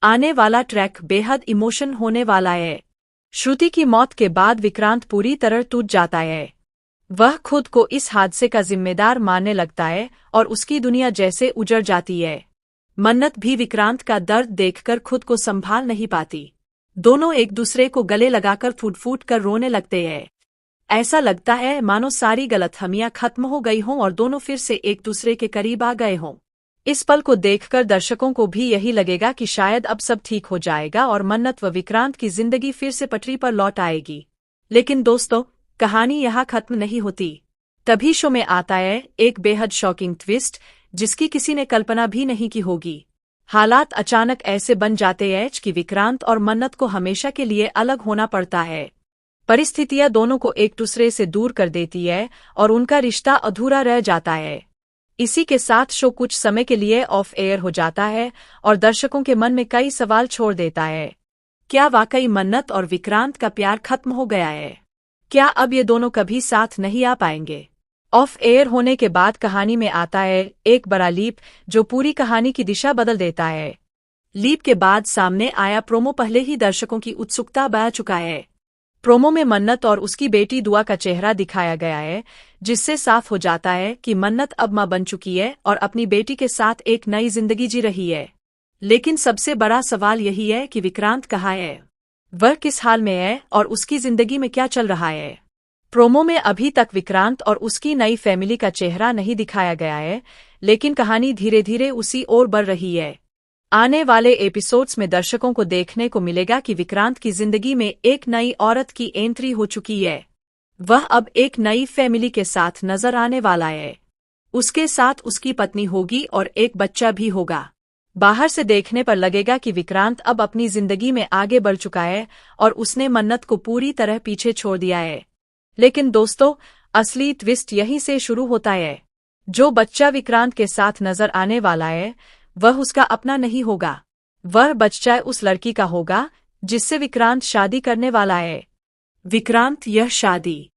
आने वाला ट्रैक बेहद इमोशन होने वाला है। श्रुति की मौत के बाद विक्रांत पूरी तरह टूट जाता है। वह खुद को इस हादसे का जिम्मेदार मानने लगता है और उसकी दुनिया जैसे उजड़ जाती है। मन्नत भी विक्रांत का दर्द देखकर खुद को संभाल नहीं पाती। दोनों एक दूसरे को गले लगाकर फूट फूट कर रोने लगते हैं। ऐसा लगता है मानो सारी गलतफहमियां खत्म हो गई हों और दोनों फिर से एक दूसरे के करीब आ गए हों। इस पल को देखकर दर्शकों को भी यही लगेगा कि शायद अब सब ठीक हो जाएगा और मन्नत व विक्रांत की जिंदगी फिर से पटरी पर लौट आएगी। लेकिन दोस्तों, कहानी यहाँ खत्म नहीं होती। तभी शो में आता है एक बेहद शॉकिंग ट्विस्ट, जिसकी किसी ने कल्पना भी नहीं की होगी। हालात अचानक ऐसे बन जाते हैं कि विक्रांत और मन्नत को हमेशा के लिए अलग होना पड़ता है। परिस्थितियां दोनों को एक दूसरे से दूर कर देती है और उनका रिश्ता अधूरा रह जाता है। इसी के साथ शो कुछ समय के लिए ऑफ एयर हो जाता है और दर्शकों के मन में कई सवाल छोड़ देता है। क्या वाकई मन्नत और विक्रांत का प्यार खत्म हो गया है? क्या अब ये दोनों कभी साथ नहीं आ पाएंगे? ऑफ एयर होने के बाद कहानी में आता है एक बड़ा लीप, जो पूरी कहानी की दिशा बदल देता है। लीप के बाद सामने आया प्रोमो पहले ही दर्शकों की उत्सुकता बढ़ा चुका है। प्रोमो में मन्नत और उसकी बेटी दुआ का चेहरा दिखाया गया है, जिससे साफ हो जाता है कि मन्नत अब मां बन चुकी है और अपनी बेटी के साथ एक नई जिंदगी जी रही है। लेकिन सबसे बड़ा सवाल यही है कि विक्रांत कहाँ है? वह किस हाल में है और उसकी जिंदगी में क्या चल रहा है? प्रोमो में अभी तक विक्रांत और उसकी नई फैमिली का चेहरा नहीं दिखाया गया है, लेकिन कहानी धीरे धीरे उसी ओर बढ़ रही है। आने वाले एपिसोड्स में दर्शकों को देखने को मिलेगा कि विक्रांत की जिंदगी में एक नई औरत की एंट्री हो चुकी है। वह अब एक नई फैमिली के साथ नजर आने वाला है। उसके साथ उसकी पत्नी होगी और एक बच्चा भी होगा। बाहर से देखने पर लगेगा कि विक्रांत अब अपनी जिंदगी में आगे बढ़ चुका है और उसने मन्नत को पूरी तरह पीछे छोड़ दिया है। लेकिन दोस्तों, असली ट्विस्ट यहीं से शुरू होता है। जो बच्चा विक्रांत के साथ नजर आने वाला है, वह उसका अपना नहीं होगा। वह बच्चा उस लड़की का होगा जिससे विक्रांत शादी करने वाला है। विक्रांत यह शादी